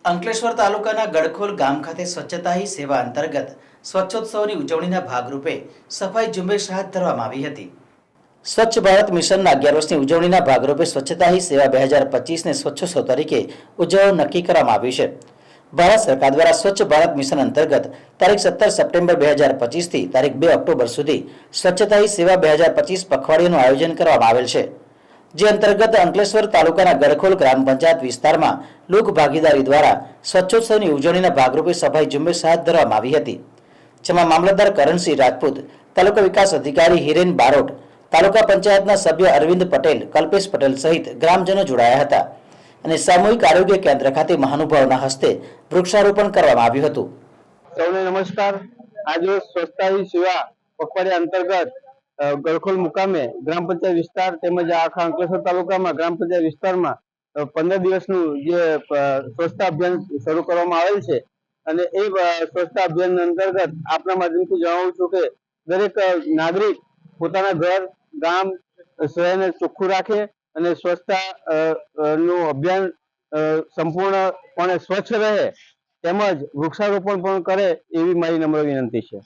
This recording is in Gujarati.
અંકલેશ્વર તાલુકાના ગડખોલ ગામ ખાતે સ્વચ્છતા હી સેવા અંતર્ગત સ્વચ્છોત્સવની ઉજવણીના ભાગરૂપે સફાઈ ઝુંબેશ હાથ ધરવામાં આવી હતી। સ્વચ્છ ભારત મિશનના 11 વર્ષની ઉજવણીના ભાગરૂપે સ્વચ્છતા હી સેવા 2025ને સ્વચ્છોત્સવ તરીકે ઉજવવાનું નક્કી કરવામાં આવ્યું છે। ભારત સરકાર દ્વારા સ્વચ્છ ભારત મિશન અંતર્ગત તારીખ 17 સપ્ટેમ્બર 2025 થી તારીખ 2 ઓક્ટોબર સુધી સ્વચ્છતા હી સેવા 2025 પખવાડિયાનું આયોજન કરવામાં આવેલ છે, જે અંતર્ગત અંકલેશ્વર તાલુકાના ગડખોલ ગ્રામ પંચાયત વિસ્તારમાં લોક ભાગીદારી દ્વારા સ્વચ્છોત્સવની ઉજવણીના ભાગરૂપે સફાઈ ઝુંબેશ હાથ ધરવામાં આવી હતી, જેમાં મામલતદાર કરણસિંહ રાજપૂત, તાલુકા વિકાસ અધિકારી હિરેન બારોટ, તાલુકા પંચાયતના સભ્ય અરવિંદ પટેલ, કલ્પેશ પટેલ સહિત ગ્રામજનો જોડાયા હતા અને સામૂહિક આરોગ્ય કેન્દ્ર ખાતે મહાનુભાવોના હસ્તે વૃક્ષારોપણ કરવામાં આવ્યું હતું। સૌને નમસ્કાર। આજે સ્વચ્છતા હી સેવા પખવાડિયા અંતર્ગત ગડખોલ મુકામે ગ્રામ પંચાયત વિસ્તાર તેમજ આખા અંકલેશ્વર તાલુકામાં ગ્રામ પંચાયત વિસ્તારમાં 15 દિવસનું જે સ્વચ્છતા અભિયાન શરૂ કરવામાં આવેલ છે અને એ સ્વચ્છતા અભિયાન અંતર્ગત આપના માધ્યમથી જણાવું છું કે દરેક નાગરિક પોતાના ઘર, ગામ, શહેરને ચોખ્ખું રાખે અને સ્વચ્છતા નું અભિયાન સંપૂર્ણપણે સ્વચ્છ રહે તેમજ વૃક્ષારોપણ પણ કરે એવી મારી નમ્ર વિનંતી છે।